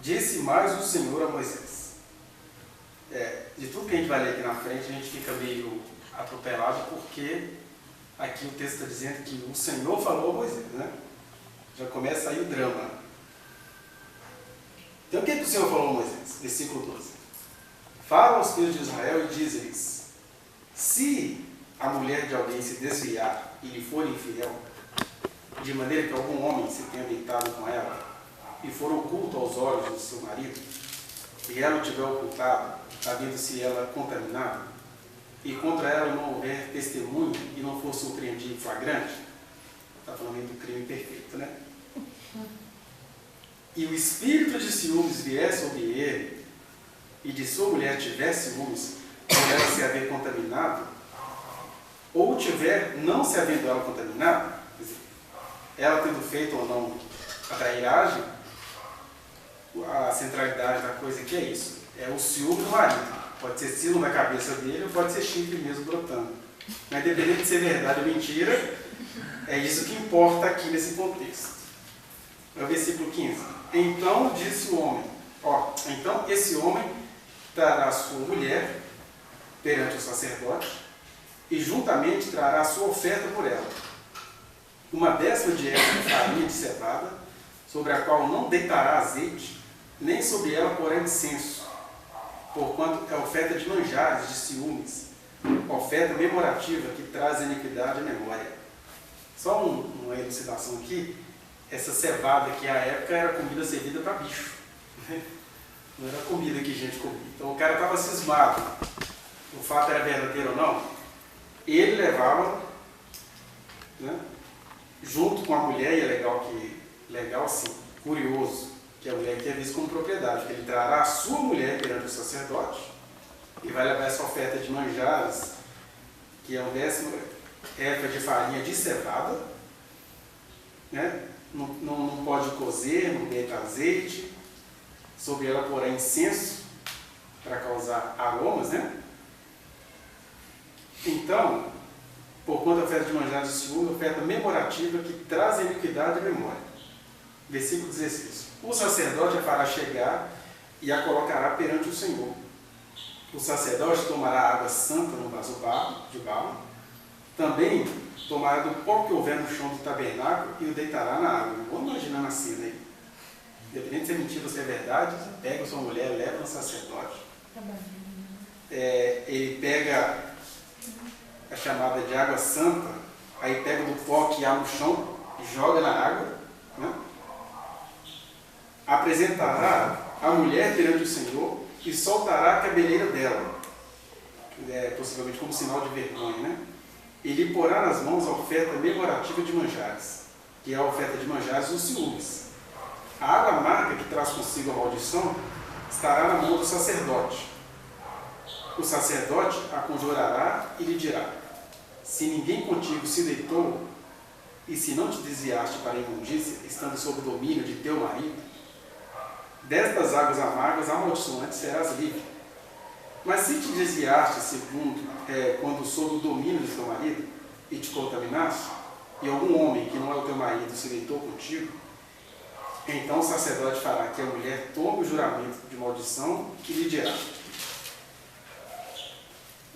Disse mais o Senhor a Moisés. De tudo que a gente vai ler aqui na frente, a gente fica meio atropelado, porque aqui o texto está dizendo que o Senhor falou a Moisés, né? Já começa aí o drama. Então o que o Senhor falou a Moisés? Versículo 12. Fala aos filhos de Israel e diz-lhes: se a mulher de alguém se desviar e lhe for infiel, de maneira que algum homem se tenha deitado com ela e for oculto aos olhos do seu marido, e ela o tiver ocultado, havendo-se ela contaminada, e contra ela não houver testemunho e não for surpreendido em flagrante, está falando do crime perfeito, né? E o espírito de ciúmes vier sobre ele, e de sua mulher tiver ciúmes, por ela se haver contaminado, ou tiver não se havendo ela contaminado, quer dizer, ela tendo feito ou não a trairagem, a centralidade da coisa aqui é isso, é o ciúme do marido. Pode ser sino na cabeça dele ou pode ser chifre mesmo brotando. Mas independente de ser verdade ou mentira, é isso que importa aqui nesse contexto. É o versículo 15. Então disse o homem, então esse homem trará sua mulher perante o sacerdote e juntamente trará a sua oferta por ela. Uma décima de efa de farinha de cevada, sobre a qual não deitará azeite, nem sobre ela porá incenso, porquanto é oferta de manjares, de ciúmes, oferta memorativa que traz a iniquidade à memória. Só uma elucidação aqui, essa cevada que à época era comida servida para bicho, né? Não era comida que a gente comia. Então o cara estava cismado, o fato era verdadeiro ou não, ele levava, né, junto com a mulher, e é legal assim, curioso, que a mulher aqui é vista como propriedade, que ele trará a sua mulher perante o sacerdote e vai levar essa oferta de manjares, que é 10ª efa de farinha de cevada, né? Não pode cozer, não deita azeite, sobre ela porá incenso para causar aromas, né? Então, porquanto a oferta de manjares de ciúme, oferta memorativa que traz a iniquidade à memória. Versículo 16. O sacerdote a fará chegar e a colocará perante o Senhor. O sacerdote tomará água santa no vaso de barro, também tomará do pó que houver no chão do tabernáculo e o deitará na água. Vamos imaginar a cena aí. Independente se é mentira ou se é verdade, pega a sua mulher, leva no sacerdote. Ele pega a chamada de água santa, aí pega do pó que há no chão e joga na água, né? Apresentará a mulher perante o Senhor e soltará a cabeleira dela, possivelmente como sinal de vergonha, né? E lhe porá nas mãos a oferta memorativa de manjares, que é a oferta de manjares dos ciúmes. A água amarga que traz consigo a maldição estará na mão do sacerdote. O sacerdote a conjurará e lhe dirá: se ninguém contigo se deitou, e se não te desviaste para a imundícia, estando sob o domínio de teu marido, destas águas amargas amaldiçoantes serás livre. Mas se te desviaste quando sob o domínio de teu marido, e te contaminaste, e algum homem que não é o teu marido se deitou contigo, então o sacerdote fará que a mulher tome o juramento de maldição e lhe dirá: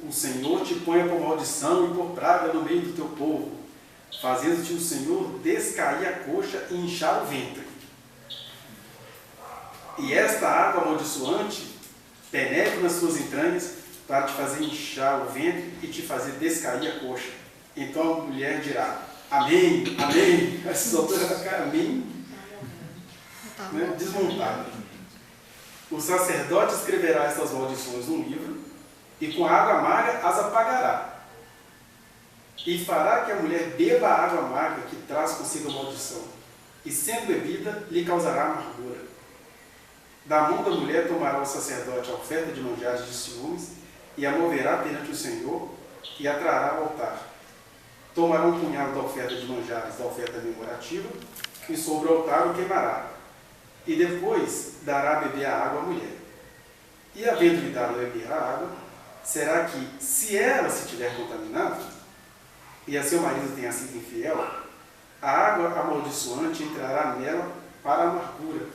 o Senhor te ponha por maldição e por praga no meio do teu povo, fazendo-te o Senhor descair a coxa e inchar o ventre. E esta água amaldiçoante penetre nas suas entranhas para te fazer inchar o ventre e te fazer descair a coxa. Então a mulher dirá: amém, amém. Essas alturas da cara, amém, né? Desmontado. O sacerdote escreverá estas maldições num livro e com a água amarga as apagará. E fará que a mulher beba a água amarga que traz consigo a maldição, e sendo bebida, lhe causará amargura. Da mão da mulher tomará o sacerdote a oferta de manjares de ciúmes, e a moverá perante o Senhor, e a trará ao altar. Tomará um punhado da oferta de manjares, da oferta memorativa, e sobre o altar o queimará. E depois dará a beber a água à mulher. E havendo-lhe dado a beber a água, será que, se ela se tiver contaminado, e a seu marido tenha sido infiel, a água amaldiçoante entrará nela para a amargura,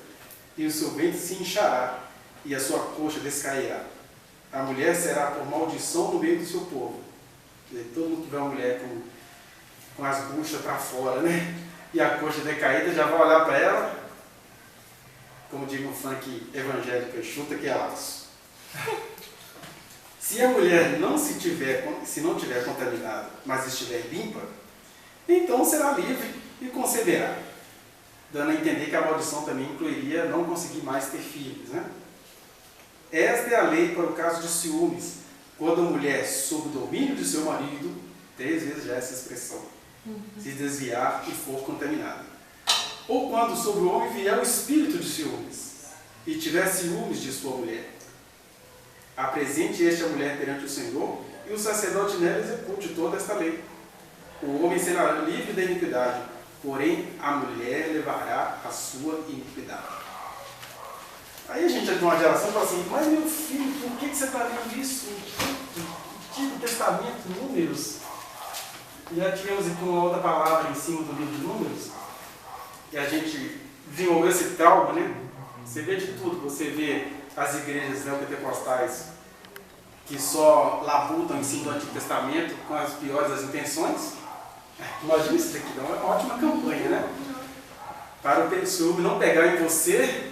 e o seu ventre se inchará, e a sua coxa descairá. A mulher será por maldição no meio do seu povo. Todo mundo que vê uma mulher com as buchas para fora, né? E a coxa decaída já vai olhar para ela, como diz um funk evangélico, chuta que é laço. Se a mulher não tiver contaminada, mas estiver limpa, então será livre e conceberá, dando a entender que a maldição também incluiria não conseguir mais ter filhos, né? Esta é a lei para o caso de ciúmes, quando a mulher, sob o domínio de seu marido, 3 vezes já essa expressão, se desviar e for contaminada. Ou quando sobre o homem vier o espírito de ciúmes, e tiver ciúmes de sua mulher. Apresente a mulher perante o Senhor, e o sacerdote nela execute toda esta lei. O homem será livre da iniquidade, porém a mulher levará a sua iniquidade. Aí a gente entra numa geração e fala assim, mas meu filho, por que você está lendo isso? Antigo Testamento, Números. Já tivemos aqui uma outra palavra em cima do livro de Números, e a gente desenvolveu esse trauma, né? Você vê de tudo, você vê as igrejas neopentecostais que só labutam em cima do Antigo Testamento com as piores das intenções. Imagina isso daqui, é uma ótima campanha, né? Para o ciúme não pegar em você,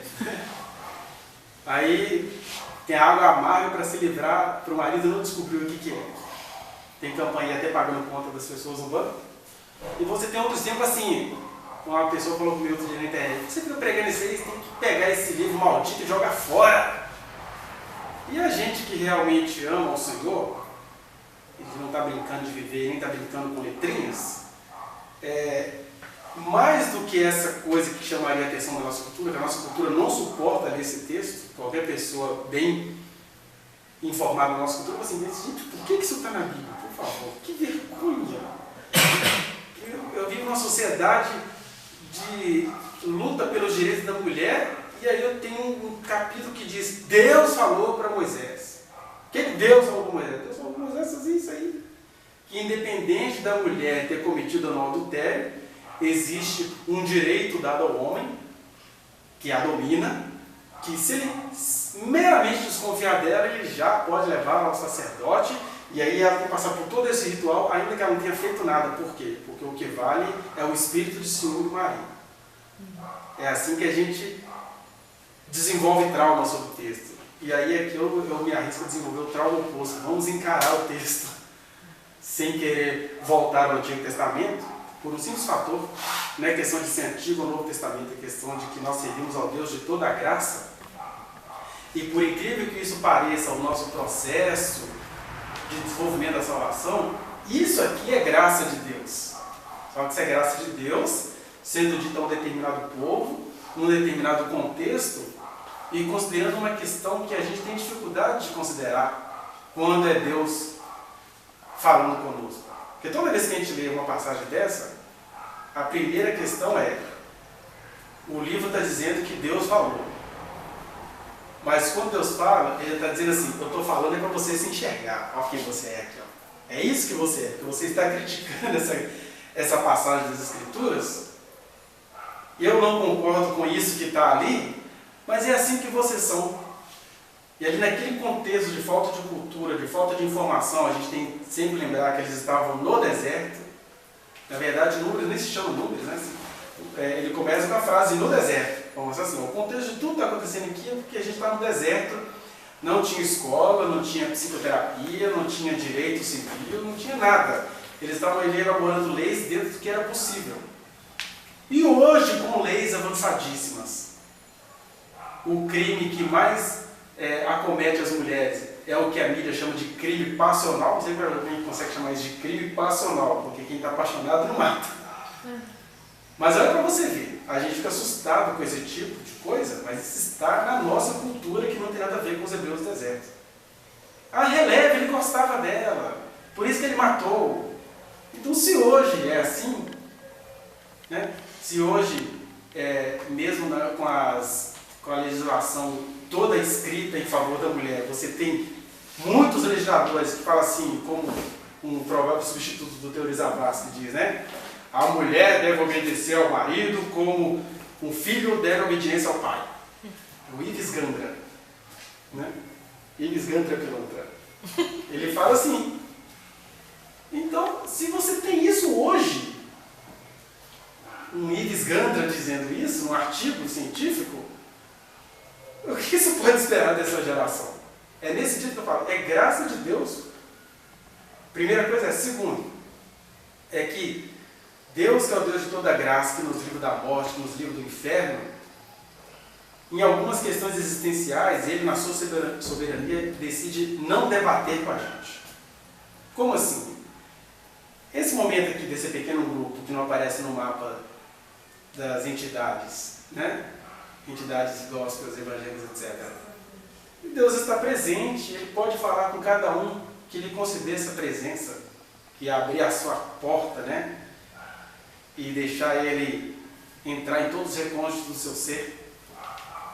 aí tem água amarga para se livrar, para o marido não descobrir o que é. Tem campanha até pagando conta das pessoas no banco. E você tem outros tempos assim, uma pessoa falou comigo outro dia na internet, você fica pregando isso aí, você tem que pegar esse livro maldito e jogar fora. E a gente que realmente ama o Senhor, e não está brincando de viver, nem está brincando com letrinhas, mais do que essa coisa que chamaria a atenção da nossa cultura, que a nossa cultura não suporta ler esse texto, qualquer pessoa bem informada da nossa cultura, assim, gente, por que isso está na Bíblia? Por favor, que vergonha! Eu vivo numa sociedade de luta pelos direitos da mulher, e aí eu tenho um capítulo que diz, Deus falou para Moisés. O que Deus falou para Moisés? Deus falou para Moisés fazer isso aí. Que independente da mulher ter cometido ou não adultério, existe um direito dado ao homem, que a domina, que se ele meramente desconfiar dela, ele já pode levar ao sacerdote, e aí ela tem que passar por todo esse ritual, ainda que ela não tenha feito nada. Por quê? Porque o que vale é o espírito de ciúme do marido. É assim que a gente desenvolve trauma sobre o texto. E aí é que eu me arrisco a desenvolver o trauma oposto. Vamos encarar o texto sem querer voltar ao Antigo Testamento, por um simples fator. Não é questão de ser Antigo ou Novo Testamento, é questão de que nós servimos ao Deus de toda a graça. E por incrível que isso pareça, o nosso processo de desenvolvimento da salvação, isso aqui é graça de Deus. Só que isso é graça de Deus, sendo dito a um determinado povo, num determinado contexto, e considerando uma questão que a gente tem dificuldade de considerar quando é Deus falando conosco. Porque toda vez que a gente lê uma passagem dessa, a primeira questão é, o livro está dizendo que Deus falou. Mas quando Deus fala, Ele está dizendo assim, eu estou falando é para você se enxergar. Olha quem você é aqui. Ó. É isso que você é. Porque você está criticando essa passagem das Escrituras. Eu não concordo com isso que está ali, mas é assim que vocês são. E ali naquele contexto de falta de cultura, de falta de informação, a gente tem que sempre lembrar que eles estavam no deserto. Na verdade, Números nem se chama Números, né? Ele começa com a frase no deserto. Vamos assim, o contexto de tudo que está acontecendo aqui é porque a gente está no deserto, não tinha escola, não tinha psicoterapia, não tinha direito civil, não tinha nada. Eles estavam ali elaborando leis dentro do que era possível. E hoje, com leis avançadíssimas, o crime que mais acomete as mulheres é o que a mídia chama de crime passional. Não sei se alguém consegue chamar isso de crime passional, porque quem está apaixonado não mata. Mas olha para você ver, a gente fica assustado com esse tipo de coisa, mas isso está na nossa cultura que não tem nada a ver com os hebreus do deserto. A releva, ele gostava dela, por isso que ele matou. Então se hoje é assim, né? Se hoje, mesmo com a legislação toda escrita em favor da mulher, você tem muitos legisladores que falam assim, como um provérbio substituto do Teoriza Brás que diz, né? A mulher deve obedecer ao marido como um filho deve obediência ao pai. o Ives Gandra, né? Ives Gandra Pilantra. Ele fala assim. Então, se você tem isso hoje, um Ives Gandra dizendo isso, um artigo científico, o que isso pode esperar dessa geração? É nesse sentido que eu falo, é graça de Deus. Primeira coisa é. Segundo, é que Deus, que é o Deus de toda graça, que nos livra da morte, que nos livra do inferno, em algumas questões existenciais, Ele, na sua soberania, decide não debater com a gente. Como assim? Esse momento aqui desse pequeno grupo, que não aparece no mapa das entidades, né? Entidades gospels, evangélicas, etc. Deus está presente, Ele pode falar com cada um que lhe conceder essa presença, que abrir a sua porta, né? E deixar Ele entrar em todos os recônditos do seu ser.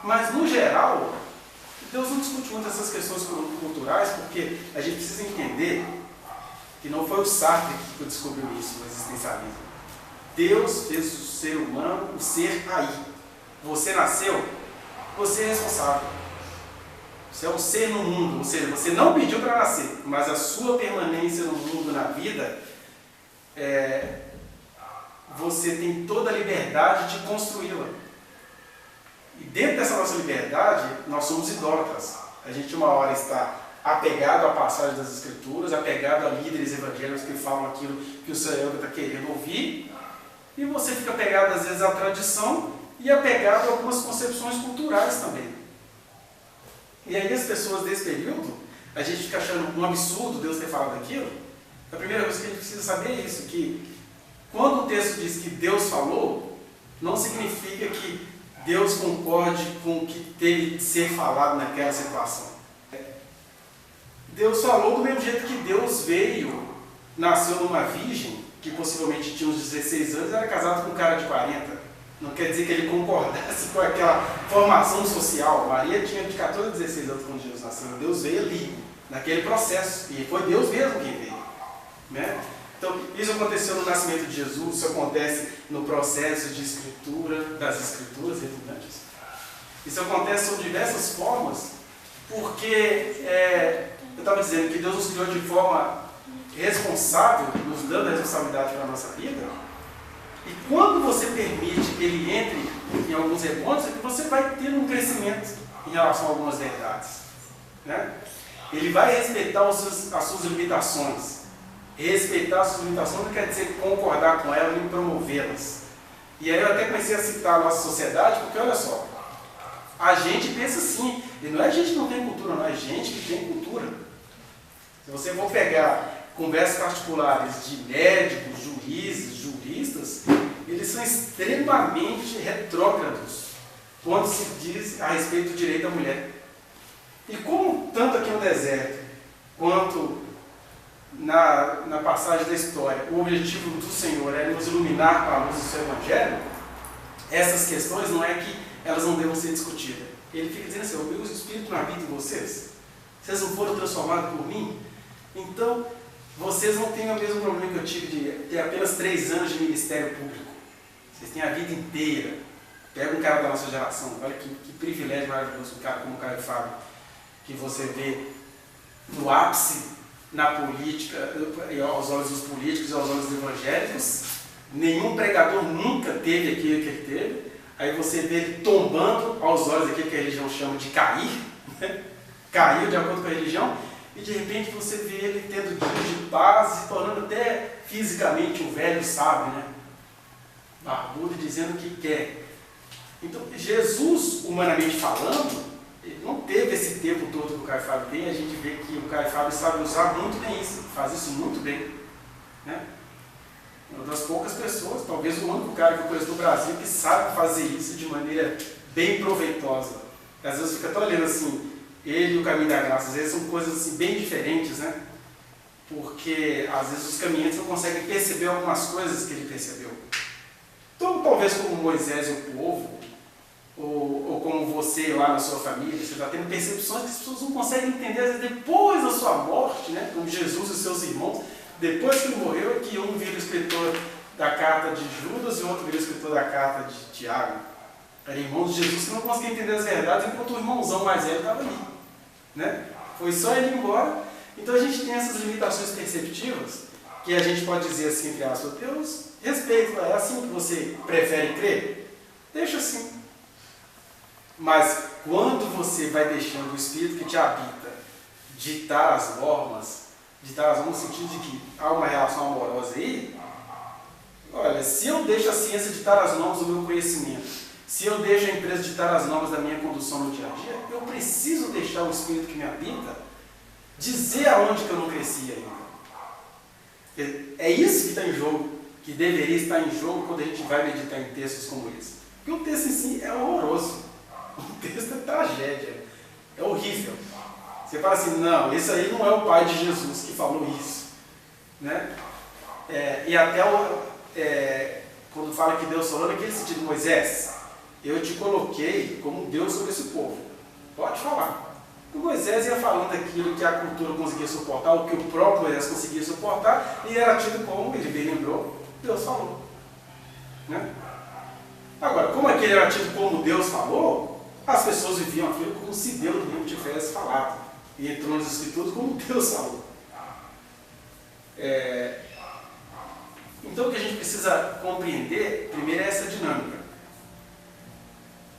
Mas, no geral, Deus não discute muito essas questões culturais, porque a gente precisa entender que não foi o Sartre que descobriu isso no existencialismo. Deus fez o ser humano, o ser aí. Você nasceu, você é responsável. Você é um ser no mundo, ou seja, você não pediu para nascer, mas a sua permanência no mundo, na vida, você tem toda a liberdade de construí-la. E dentro dessa nossa liberdade, nós somos idólatras. A gente uma hora está apegado à passagem das Escrituras, apegado a líderes evangélicos que falam aquilo que o Senhor está querendo ouvir, e você fica apegado às vezes à tradição e apegado a algumas concepções culturais também. E aí as pessoas desse período, a gente fica achando um absurdo Deus ter falado aquilo. A primeira coisa que a gente precisa saber é isso, que quando o texto diz que Deus falou, não significa que Deus concorde com o que teve de ser falado naquela situação. Deus falou do mesmo jeito que Deus veio, nasceu numa virgem, que possivelmente tinha uns 16 anos, era casado com um cara de 40. Não quer dizer que ele concordasse com aquela formação social. Maria tinha de 14 a 16 anos quando Jesus nasceu. Deus veio ali, naquele processo. E foi Deus mesmo quem veio. Né? Então, isso aconteceu no nascimento de Jesus, isso acontece no processo de escritura, das escrituras redundantes. Isso acontece sob diversas formas, porque eu estava dizendo que Deus nos criou de forma responsável, nos dando a responsabilidade para a nossa vida. E quando você permite que Ele entre em alguns recônditos, você vai ter um crescimento em relação a algumas verdades. Né? Ele vai respeitar as suas limitações. Respeitar as suas limitações não quer dizer concordar com elas nem promovê-las. E aí eu até comecei a citar a nossa sociedade, porque olha só, a gente pensa assim, e não é a gente que não tem cultura, não, é gente que tem cultura. Se você for pegar conversas particulares de médicos, juízes, juristas, eles são extremamente retrógrados quando se diz a respeito do direito da mulher. E como tanto aqui no deserto, quanto na passagem da história, o objetivo do Senhor é nos iluminar com a luz do seu Evangelho, essas questões não é que elas não devam ser discutidas. Ele fica dizendo assim, o meu Espírito não habita em vocês? Vocês não foram transformados por mim? Então, vocês não têm o mesmo problema que eu tive de ter apenas 3 anos de ministério público. Vocês têm a vida inteira. Pega um cara da nossa geração, olha que privilégio maravilhoso, um cara como o Caio Fábio, que você vê no ápice na política, aos olhos dos políticos e aos olhos dos evangélicos. Nenhum pregador nunca teve aquilo que ele teve. Aí você vê ele tombando aos olhos daquilo que a religião chama de cair, né? Caiu de acordo com a religião, e de repente você vê ele tendo dias de paz, se tornando até fisicamente um velho sábio, né? Barbudo, dizendo o que quer. Então, Jesus, humanamente falando, ele não teve esse tempo todo que o Caio Fábio tem. A gente vê que o Caio Fábio sabe usar muito bem isso, faz isso muito bem. Né? Uma das poucas pessoas, talvez o único cara que eu conheço do Brasil que sabe fazer isso de maneira bem proveitosa. Às vezes fica tão olhando assim, ele e o caminho da graça, às vezes são coisas assim, bem diferentes, né? Porque às vezes os caminhantes não conseguem perceber algumas coisas que ele percebeu. Então, talvez como Moisés e o povo, ou como você lá na sua família, você está tendo percepções que as pessoas não conseguem entender, às vezes depois da sua morte, né? Como Jesus e seus irmãos, depois que ele morreu, é que um vira o escritor da carta de Judas e o outro vira o escritor da carta de Tiago. Eram irmãos de Jesus que não conseguiam entender as verdades, enquanto o irmãozão mais velho estava ali. Né? Foi só ele ir embora. Então a gente tem essas limitações perceptivas, que a gente pode dizer assim, entre aspas, Deus, respeito, é assim que você prefere crer? Deixa assim. Mas quando você vai deixando o Espírito que te habita ditar as normas no sentido de que há uma relação amorosa aí, olha, se eu deixo a ciência ditar as normas do meu conhecimento, se eu deixo a empresa ditar as normas da minha condução no dia a dia, eu preciso deixar o Espírito que me habita dizer aonde que eu não cresci ainda. É isso que está em jogo, que deveria estar em jogo quando a gente vai meditar em textos como esse. Porque o texto em si é horroroso. O texto é tragédia. É horrível. Você fala assim, não, esse aí não é o pai de Jesus que falou isso. Né? E até quando fala que Deus falou naquele sentido, Moisés, eu te coloquei como Deus sobre esse povo. Pode falar. O Moisés ia falando aquilo que a cultura conseguia suportar, o que o próprio Moisés conseguia suportar, e era tido como, ele bem lembrou, Deus falou. Né? Agora, como aquele era tido como Deus falou, as pessoas viviam aquilo como se Deus mesmo tivesse falado. E entrou nas Escrituras como Deus falou. Então o que a gente precisa compreender, primeiro, é essa dinâmica.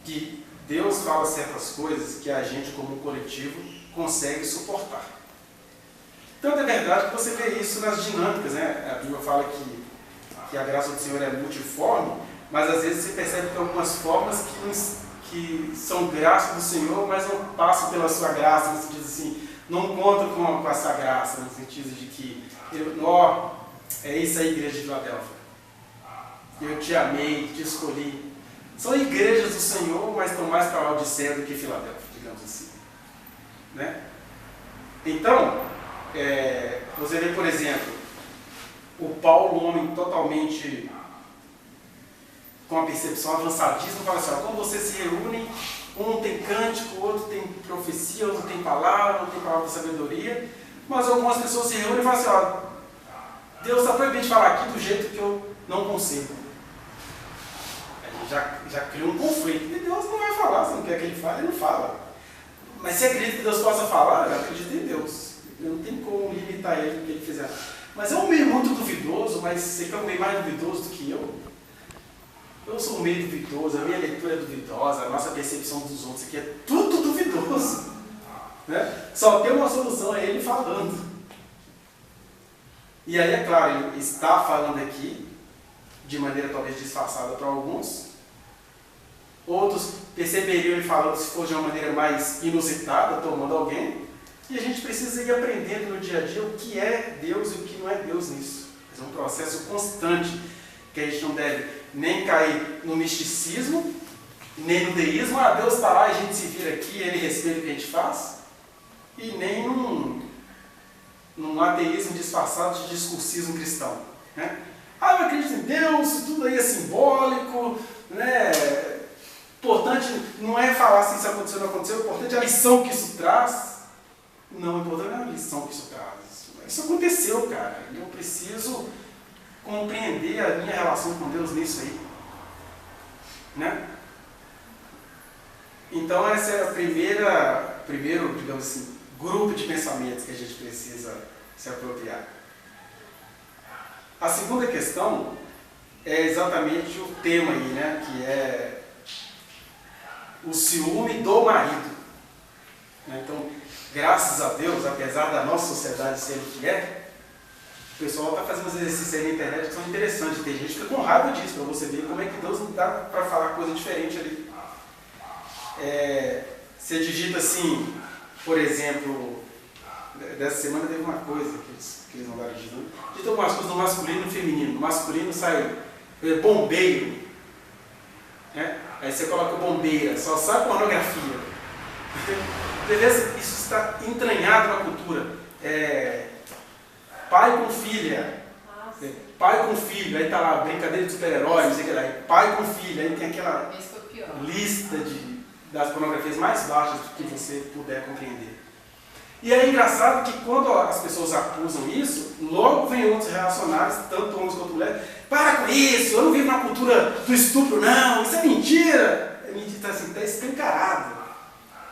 Que Deus fala certas coisas que a gente, como coletivo, consegue suportar. Tanto é verdade que você vê isso nas dinâmicas, né? A Bíblia fala que a graça do Senhor é multiforme, mas às vezes você percebe que algumas formas que são graça do Senhor, mas não passam pela sua graça, no sentido assim, não contam com essa graça, no sentido de que, é isso aí, igreja de Filadélfia. Eu te amei, te escolhi. São igrejas do Senhor, mas estão mais para Laodiceia do que Filadélfia, digamos assim. Né? Então, você vê, por exemplo, o Paulo, um homem totalmente com a percepção avançadíssima, fala assim, quando vocês se reúnem, um tem cântico, outro tem profecia, outro tem palavra de sabedoria, mas algumas pessoas se reúnem e falam assim, Deus está proibido de falar aqui do jeito que eu não consigo. Já criou um conflito. E Deus não vai falar, se não quer que ele fale, ele não fala. Mas se acredita que Deus possa falar, eu acredito em Deus. Eu não tenho como limitar ele no que ele fizer. Mas é um meio muito duvidoso, mas você quer um meio mais duvidoso do que eu? Eu sou um meio duvidoso, a minha leitura é duvidosa, a nossa percepção dos outros aqui é tudo duvidoso. Né? Só tem uma solução, é ele falando. E aí, é claro, ele está falando aqui, de maneira talvez disfarçada para alguns. Outros perceberiam ele falando se for de uma maneira mais inusitada, tomando alguém. E a gente precisa ir aprendendo no dia a dia o que é Deus e o que não é Deus nisso. É um processo constante, que a gente não deve nem cair no misticismo, nem no deísmo. Deus está lá e a gente se vira aqui, ele respeita o que a gente faz. E nem num ateísmo disfarçado de discursismo cristão. Né? Eu acredito em Deus, tudo aí é simbólico, né? O importante não é falar se isso aconteceu ou não aconteceu, o importante é a lição que isso traz. Não, o importante não é a lição que isso traz. Isso aconteceu, cara. E eu preciso compreender a minha relação com Deus nisso aí. Né? Então essa é a primeiro, digamos assim, grupo de pensamentos que a gente precisa se apropriar. A segunda questão é exatamente o tema aí, né? Que é o ciúme do marido. Então, graças a Deus, apesar da nossa sociedade ser o que é, o pessoal está fazendo uns exercícios aí na internet que são interessantes. Tem gente que fica com raiva disso, para você ver como é que Deus não dá para falar coisa diferente ali. Você digita assim, por exemplo, dessa semana teve uma coisa que eles mandaram digitando. Digita algumas coisas no masculino e no feminino. No masculino sai bombeiro. Né? Aí você coloca bombeira, só sai pornografia. Beleza? Isso está entranhado na cultura. Pai com filha. Pai com filho. Aí está lá, brincadeira de super-heróis, pai com filho. Aí tem aquela lista das pornografias mais baixas que você puder compreender. E é engraçado que quando as pessoas acusam isso, logo vem outros reacionários, tanto homens quanto mulheres. Para com isso, eu não vivo na cultura do estupro, não, isso é mentira. está assim, tá escancarado.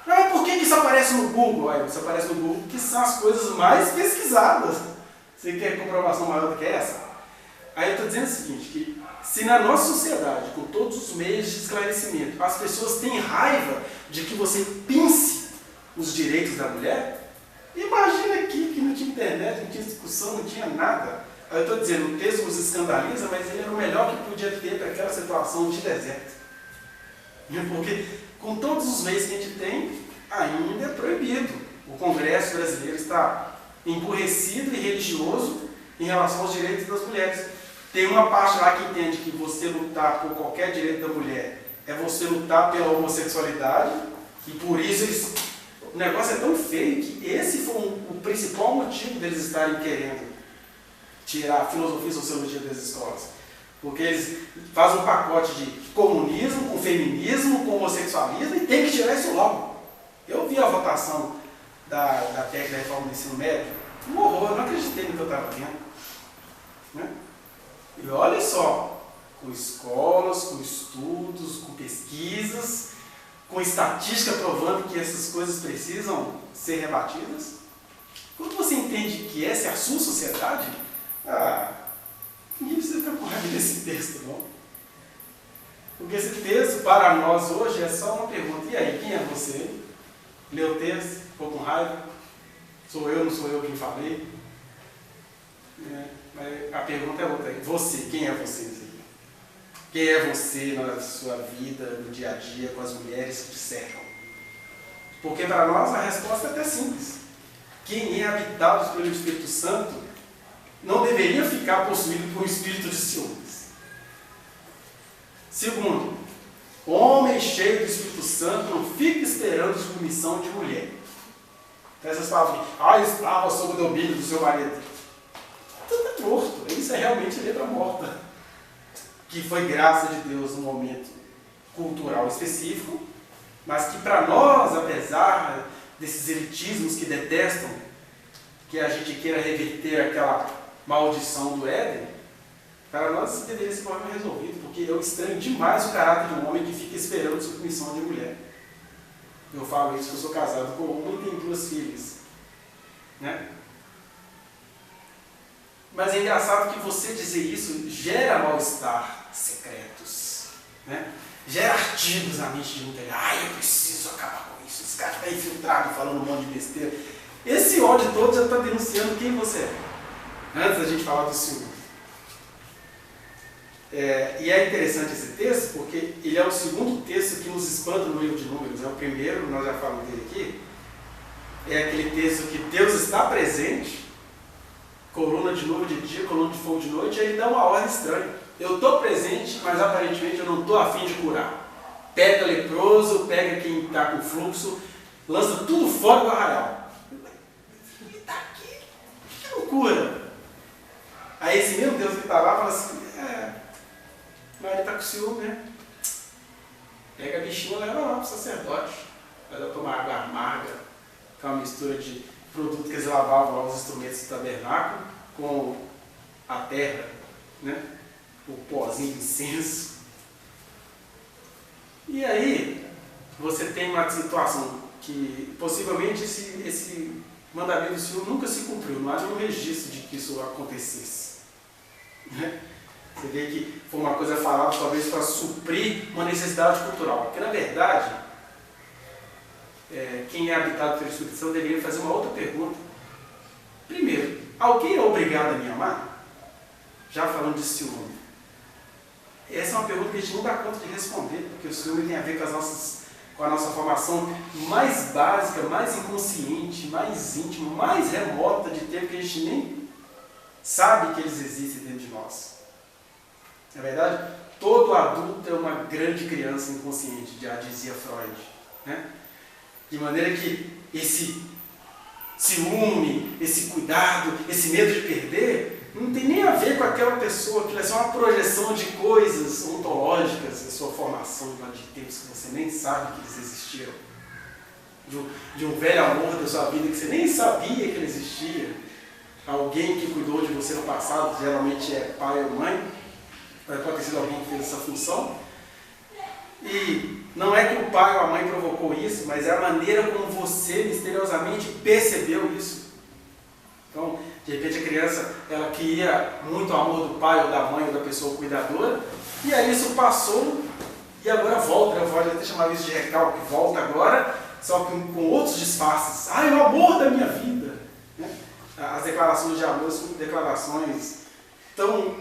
Ah, por que isso aparece no Google? Aí, isso aparece no Google porque são as coisas mais pesquisadas. Você quer comprovação maior do que essa? Aí eu estou dizendo o seguinte, que se na nossa sociedade, com todos os meios de esclarecimento, as pessoas têm raiva de que você pince os direitos da mulher, imagina aqui que não tinha internet, não tinha discussão, não tinha nada. Aí eu estou dizendo, o texto nos escandaliza, mas ele era o melhor que podia ter para aquela situação de deserto. Porque com todos os meios que a gente tem, ainda é proibido. O Congresso brasileiro está emburrecido e religioso em relação aos direitos das mulheres. Tem uma parte lá que entende que você lutar por qualquer direito da mulher é você lutar pela homossexualidade, e por isso o negócio é tão feio que esse foi o principal motivo deles estarem querendo tirar a filosofia e sociologia das escolas. Porque eles fazem um pacote de comunismo, com feminismo, com homossexualismo, e tem que tirar isso logo. Eu vi a votação da PEC da reforma do ensino médio, um horror, eu não acreditei no que eu estava vendo. Né? E olha só, com escolas, com estudos, com pesquisas, com estatística provando que essas coisas precisam ser rebatidas. Quando você entende que essa é a sua sociedade, ninguém precisa ficar com raiva desse texto, não. Porque esse texto, para nós hoje, é só uma pergunta. E aí, quem é você? Leu o texto, ficou com raiva? Sou eu, não sou eu quem falei? Mas a pergunta é outra. Você, quem é você? Quem é você na sua vida, no dia a dia, com as mulheres que te cercam? Porque para nós a resposta é até simples. Quem é habitado pelo Espírito Santo não deveria ficar possuído por um espírito de ciúmes. Segundo, homem cheio do Espírito Santo não fica esperando submissão de mulher. Então essas palavras, estava sob o domínio do seu marido. Tudo é morto. Isso é realmente letra morta. Que foi graça de Deus num momento cultural específico, mas que para nós, apesar desses elitismos que detestam que a gente queira reverter aquela maldição do Éden, para nós isso deveria ser um problema resolvido, porque eu estranho demais o caráter de um homem que fica esperando submissão de mulher. Eu falo isso, que eu sou casado com uma e tenho 2 filhas. Né? Mas é engraçado que você dizer isso gera mal-estar secretos. Né? Gera artigos na mente de muita gente. Eu preciso acabar com isso. Esse cara está infiltrado falando um monte de besteira. Esse ódio todo já está denunciando quem você é. Antes da gente falar do ciúme. E é interessante esse texto porque ele é o segundo texto que nos espanta no livro de Números. É o primeiro, nós já falamos dele aqui. É aquele texto que Deus está presente, coluna de nuvem de dia, coluna de fogo de noite, e ele dá uma ordem estranha. Eu estou presente, mas aparentemente eu não estou a fim de curar. Pega leproso, pega quem está com fluxo, lança tudo fora do arraial. Ele está aqui, que loucura! Aí esse mesmo Deus que está lá fala assim, mas ele está com ciúme, né? Pega a bichinha e leva lá para o sacerdote. Vai dar tomar água amarga, que é uma mistura de produto que eles lavavam lá os instrumentos do tabernáculo com a terra, né? O pozinho de incenso. E aí você tem uma situação que possivelmente esse mandamento do Senhor nunca se cumpriu, não há nenhum registro de que isso acontecesse. Né? Você vê que foi uma coisa falada talvez para suprir uma necessidade cultural, porque na verdade quem é habitado pelo Espírito Santo deveria fazer uma outra pergunta. Primeiro, alguém é obrigado a me amar? Já falando de ciúme. Essa é uma pergunta que a gente não dá conta de responder, porque o ciúme tem a ver com a nossa formação mais básica, mais inconsciente, mais íntima, mais remota de tempo que a gente nem sabe que eles existem dentro de nós. Na verdade, todo adulto é uma grande criança inconsciente, já dizia Freud. Né? De maneira que esse ciúme, esse cuidado, esse medo de perder, não tem nem a ver com aquela pessoa, que é só uma projeção de coisas ontológicas da sua formação de tempos que você nem sabe que eles existiram. De um velho amor da sua vida que você nem sabia que ele existia. Alguém que cuidou de você no passado, geralmente é pai ou mãe, pode ter sido alguém que fez essa função. E não é que o pai ou a mãe provocou isso, mas é a maneira como você misteriosamente percebeu isso. Então, de repente a criança, ela queria muito o amor do pai ou da mãe ou da pessoa cuidadora, e aí isso passou e agora volta. Eu vou até chamar isso de recalque, volta agora, só que com outros disfarces. Ai, o amor da minha vida! Né? As declarações de amor são declarações tão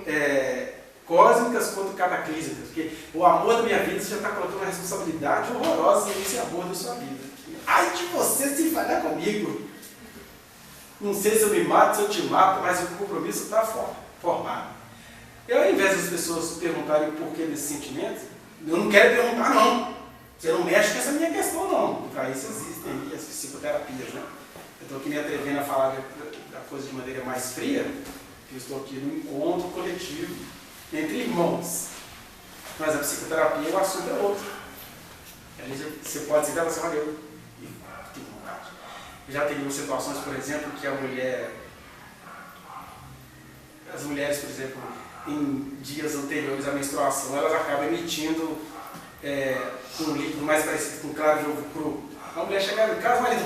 cósmicas quanto cataclísmicas, porque o amor da minha vida você já está colocando uma responsabilidade horrorosa nesse amor da sua vida. Ai de você se falhar comigo! Não sei se eu me mato, se eu te mato, mas o compromisso está formado. E ao invés das pessoas perguntarem o porquê desse sentimento, eu não quero perguntar não. Você não mexe com essa minha questão não. Para isso existem aí as psicoterapias, né? Eu estou aqui me atrevendo a falar da coisa de maneira mais fria, porque eu estou aqui num encontro coletivo entre irmãos. Mas a psicoterapia, o assunto é outro. Ali você pode dizer, assim, olha, eu tenho vontade. Já teria situações, por exemplo, que as mulheres, por exemplo, em dias anteriores à menstruação, elas acabam emitindo um líquido mais parecido com claro de ovo cru. A mulher chegava em casa, o marido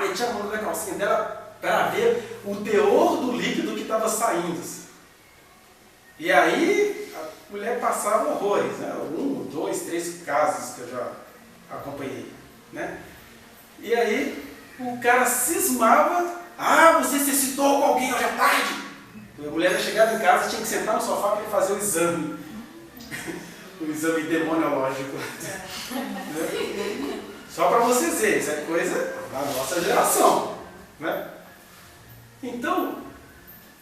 metia a mão na calcinha dela para ver o teor do líquido que estava saindo. E aí a mulher passava horrores, né? 1, 2, 3 casos que eu já acompanhei. Né? E aí o cara cismava, você se excitou com alguém hoje à tarde. A mulher chegava em casa, tinha que sentar no sofá para ele fazer o exame. O exame demonologico. Só para vocês verem, isso é coisa da nossa geração. Né? Então,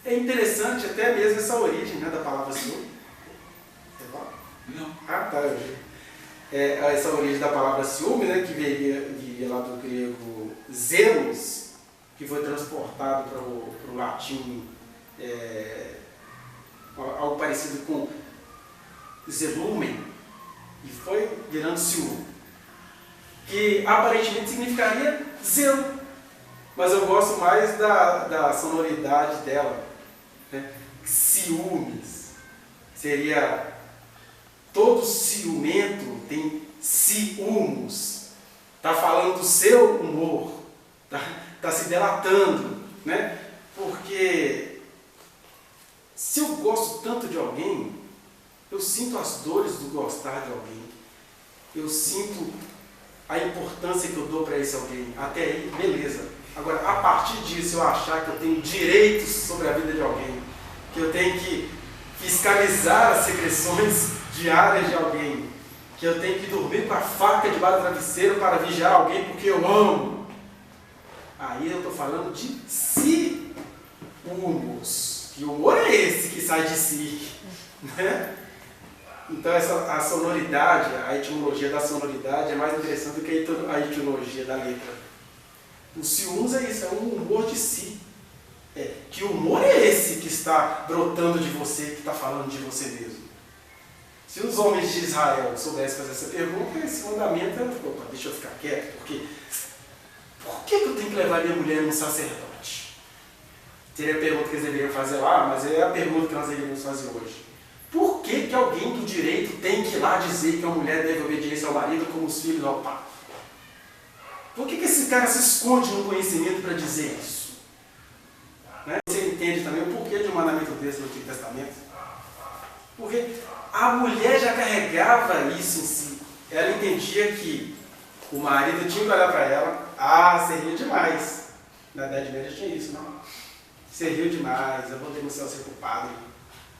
é interessante até mesmo essa origem, né, da palavra ciúme. Não. Tá. Essa origem da palavra ciúme, né, que viria lá do grego zelos, que foi transportado para o latim, algo parecido com zelumen, e foi virando ciúme, que aparentemente significaria zelo, mas eu gosto mais da sonoridade dela, né? Ciúmes seria todo ciumento tem ciúmos, está falando do seu humor, está se delatando, né? Porque se eu gosto tanto de alguém, eu sinto as dores do gostar de alguém, eu sinto a importância que eu dou para esse alguém. Até aí, beleza. Agora, a partir disso, eu achar que eu tenho direitos sobre a vida de alguém, que eu tenho que fiscalizar as secreções diárias de alguém, que eu tenho que dormir com a faca debaixo do travesseiro para vigiar alguém porque eu amo. Aí eu estou falando de ciúmes. Que humor é esse que sai de si? Né? Então a sonoridade, a etimologia da sonoridade é mais interessante do que a etimologia da letra. O ciúmes é isso, é um humor de si. Que humor é esse que está brotando de você, que está falando de você mesmo? Se os homens de Israel soubessem fazer essa pergunta, esse fundamento é, opa, deixa eu ficar quieto, porque por que eu tenho que levar minha mulher num sacerdote? Seria a pergunta que eles deveriam fazer lá, mas é a pergunta que nós deveríamos fazer hoje. Por que alguém do direito tem que ir lá dizer que a mulher deve obediência ao marido como os filhos ao pai? Por que esse cara se esconde no conhecimento para dizer isso? Né? Você entende também o porquê de um mandamento desse no Antigo Testamento? Porque a mulher já carregava isso em si. Ela entendia que o marido tinha que olhar para ela, você riu demais. Na Idade Média tinha isso, não? Você riu demais, eu vou denunciar você para o padre.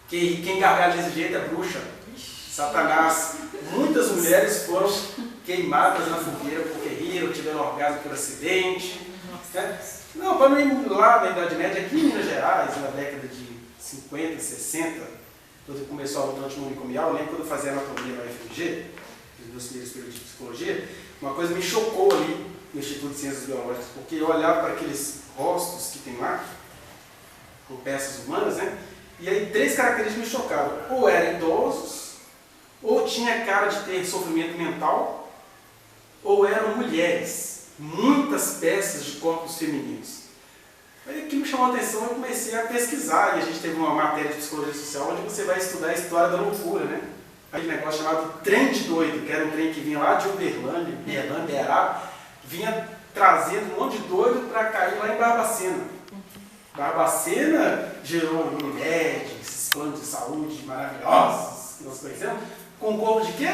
Quem gargalha desse jeito é bruxa, Satanás. Muitas mulheres foram queimadas na fogueira porque riram, tiveram orgasmo por acidente. Né? Não, para não ir lá na Idade Média, aqui em Minas Gerais, na década de 50, 60, quando começou a luta antimanicomial, eu lembro quando eu fazia anatomia na UFMG, os meus primeiros períodos de psicologia, uma coisa me chocou ali no Instituto de Ciências Biológicas, porque eu olhava para aqueles rostos que tem lá, com peças humanas, né? E aí 3 características me chocavam. Ou eram idosos, ou tinha cara de ter sofrimento mental, ou eram mulheres. Muitas peças de corpos femininos. Aí o que me chamou a atenção, eu comecei a pesquisar, e a gente teve uma matéria de psicologia social onde você vai estudar a história da loucura, né? aquele negócio chamado trem de doido, que era um trem que vinha lá de Uberlândia, Beraba, vinha trazendo um monte de doido para cair lá em Barbacena. Barbacena gerou Unimed, esses planos de saúde maravilhosos que nós conhecemos, com um corpo de quê?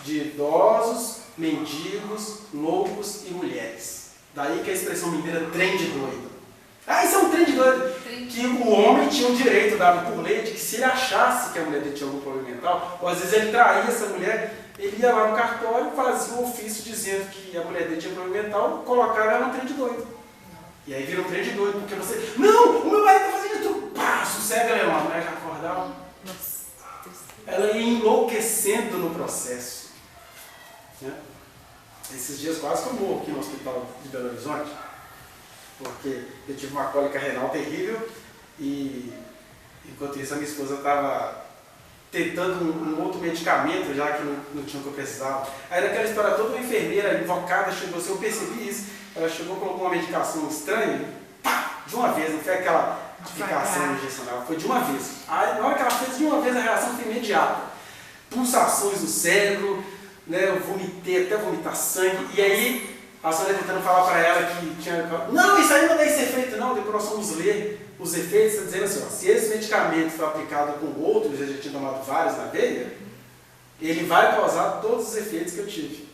De idosos, mendigos, loucos e mulheres. Daí que a expressão mineira trem de doido. Ah, isso é um trem de doido. Que o homem tinha um direito dado por lei de que se ele achasse que a mulher dele tinha algum problema mental, ou às vezes ele traía essa mulher, ele ia lá no cartório, fazia um ofício dizendo que a mulher dele tinha problema mental, colocava ela no trem de doido. E aí vira um trem de doido, porque você, não, o meu marido está fazendo tudo, pá, sossega, meu irmão, a mulher já acordava. Ela ia enlouquecendo no processo. Né? Esses dias quase que eu morro aqui no hospital de Belo Horizonte, porque eu tive uma cólica renal terrível e enquanto isso a minha esposa estava tentando um outro medicamento já que não tinha o que eu precisava. Aí naquela história toda, uma enfermeira invocada chegou assim, eu percebi isso, ela chegou e colocou uma medicação estranha, pá, de uma vez, não foi aquela aplicação injecional, foi de uma vez. Aí na hora que ela fez de uma vez a reação foi imediata. Pulsações no cérebro, né, eu vomitei até vomitar sangue, e aí a senhora tentando falar para ela que tinha... Não, isso aí não deve ser feito não, depois nós fomos ler os efeitos, está dizendo assim, ó, se esse medicamento for aplicado com outros, eu já tinha tomado vários na veia, ele vai causar todos os efeitos que eu tive.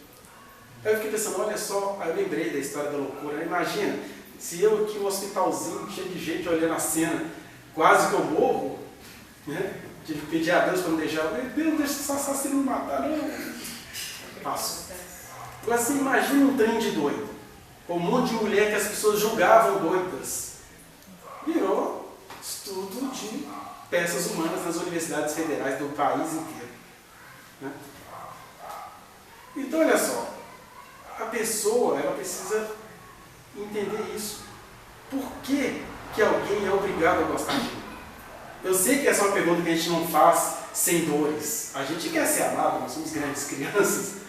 Aí eu fiquei pensando, olha só, aí eu lembrei da história da loucura, imagina, se eu aqui no hospitalzinho, cheio de gente olhando a cena, quase que eu morro, né? Tive que pedir a Deus para não deixar, meu Deus, deixa esse assassino me matar, não. Passo. Agora você imagina um trem de doido, com um monte de mulher que as pessoas julgavam doidas. Virou estudo de peças humanas nas universidades federais do país inteiro. Né? Então, olha só, a pessoa ela precisa entender isso. Por que alguém é obrigado a gostar de mim? Eu sei que essa é uma pergunta que a gente não faz sem dores. A gente quer ser amado, nós somos grandes crianças.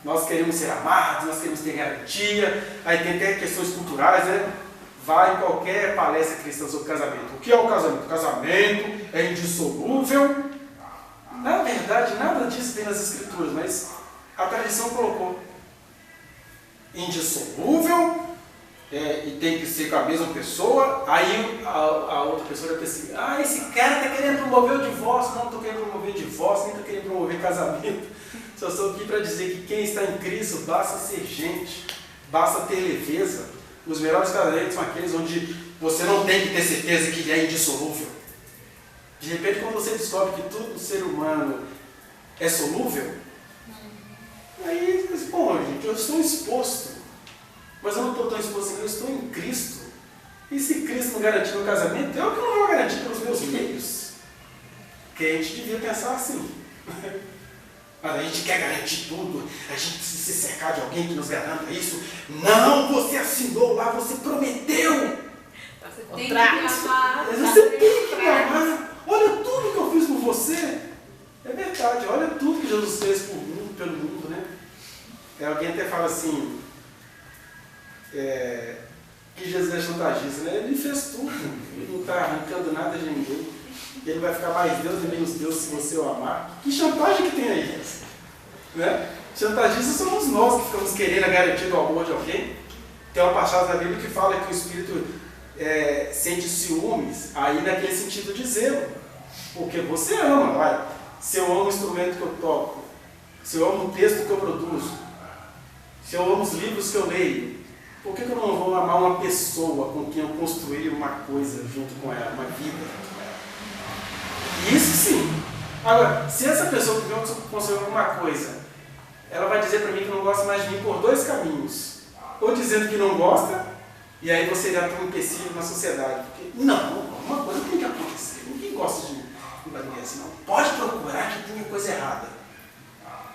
Nós queremos ser amados, nós queremos ter garantia. Aí tem até questões culturais, né? Vai em qualquer palestra cristã sobre casamento. O que é o casamento? O casamento é indissolúvel. Na verdade, nada disso tem nas escrituras, mas a tradição colocou indissolúvel, e tem que ser com a mesma pessoa. Aí a outra pessoa vai pensar, ah, esse cara está querendo promover o divórcio. Não estou querendo promover divórcio, nem estou querendo promover casamento. Só estou aqui para dizer que quem está em Cristo basta ser gente, basta ter leveza. Os melhores casamentos são aqueles onde você não tem que ter certeza que é indissolúvel. De repente, quando você descobre que todo ser humano é solúvel, aí você diz, bom, gente, eu estou exposto, mas eu não estou tão exposto assim, eu estou em Cristo. E se Cristo não garantir meu casamento, eu que não vou garantir pelos meus meios. Que a gente devia pensar assim. Mas a gente quer garantir tudo, a gente precisa se cercar de alguém que nos garanta isso. Não, você assinou lá, você prometeu. Você tem que me amar. Você tem que me amar. Olha tudo que eu fiz por você. É verdade, olha tudo que Jesus fez por mim, pelo mundo, né? Alguém até fala assim, que Jesus é chantagista, né? Ele fez tudo, ele não está arrancando nada de ninguém. Ele vai ficar mais Deus e menos Deus se você o amar. Que chantagem que tem aí? Né? Chantagistas somos nós que ficamos querendo a garantia do amor de alguém. Tem uma passagem da Bíblia que fala que o Espírito sente ciúmes, aí naquele sentido de zelo. Porque você ama, vai. Se eu amo o instrumento que eu toco, se eu amo o texto que eu produzo, se eu amo os livros que eu leio, por que eu não vou amar uma pessoa com quem eu construí uma coisa junto com ela, uma vida? Isso sim. Agora, se essa pessoa que eu construiu alguma coisa, ela vai dizer para mim que não gosta mais de mim por dois caminhos. Ou dizendo que não gosta, e aí você já tem um empecilho na sociedade. Porque, não, uma coisa tem que acontecer. Ninguém gosta de mim. Não vai ninguém assim, não. Pode procurar que tenha coisa errada.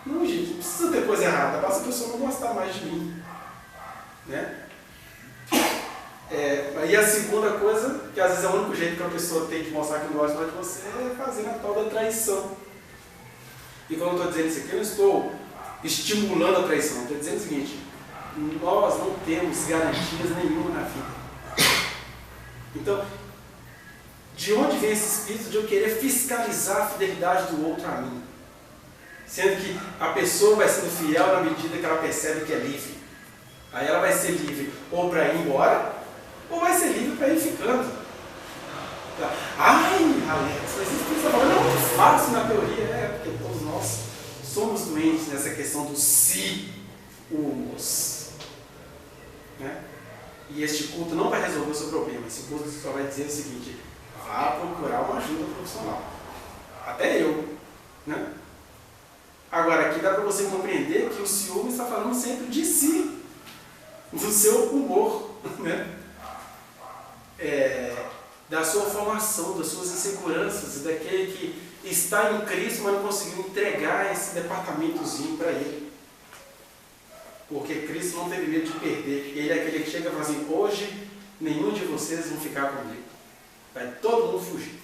Não, gente, não precisa ter coisa errada. Basta a pessoa não gostar mais de mim. Né? E a segunda coisa, que às vezes é o único jeito que a pessoa tem de mostrar que não gosta mais de você, é fazer a tal da traição. E quando eu estou dizendo isso aqui, eu não estou estimulando a traição, estou dizendo o seguinte, nós não temos garantias nenhuma na vida. Então, de onde vem esse espírito de eu querer fiscalizar a fidelidade do outro a mim? Sendo que a pessoa vai sendo fiel na medida que ela percebe que é livre. Aí ela vai ser livre ou para ir embora, ou vai ser livre para ir ficando. Ai, Alex, mas isso que você está falando é muito fácil na teoria. Porque todos nós somos doentes nessa questão do si, humos. Né? E este culto não vai resolver o seu problema. Esse culto só vai dizer o seguinte: vá procurar uma ajuda profissional. Até eu. Né? Agora, aqui dá para você compreender que o ciúme está falando sempre de si, do seu humor, né? Da sua formação, das suas inseguranças, daquele que está em Cristo, mas não conseguiu entregar esse departamentozinho para ele. Porque Cristo não teve medo de perder. Ele é aquele que chega e fala assim: hoje nenhum de vocês vão ficar comigo. Vai todo mundo fugir.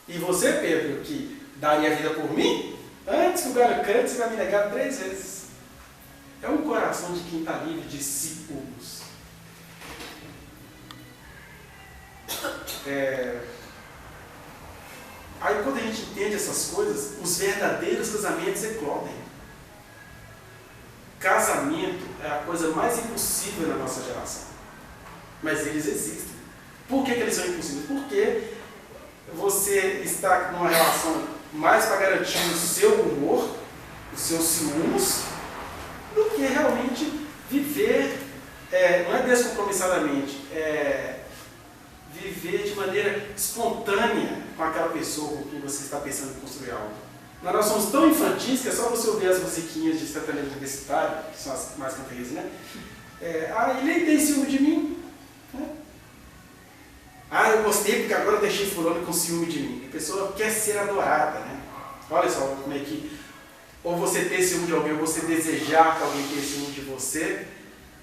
E você, Pedro, que daria a vida por mim, antes que o galo cante, você vai me negar 3 vezes. É um coração de quem está livre de ciúmes. Aí quando a gente entende essas coisas, os verdadeiros casamentos eclodem. Casamento é a coisa mais impossível na nossa geração. Mas eles existem. Por que eles são impossíveis? Porque você está numa relação mais para garantir o seu humor, os seus ciúmes, do que realmente viver, não é descompromissadamente, viver de maneira espontânea com aquela pessoa com quem você está pensando em construir algo. Nós somos tão infantis que é só você ouvir as musiquinhas de sertanejo universitário, que são as mais cantorias, né? Ele nem tem ciúme de mim. Né? Eu gostei porque agora eu deixei fulano com ciúme de mim. A pessoa quer ser adorada, né? Olha só como é que... Ou você ter ciúme de alguém, ou você desejar que alguém tenha ciúme de você,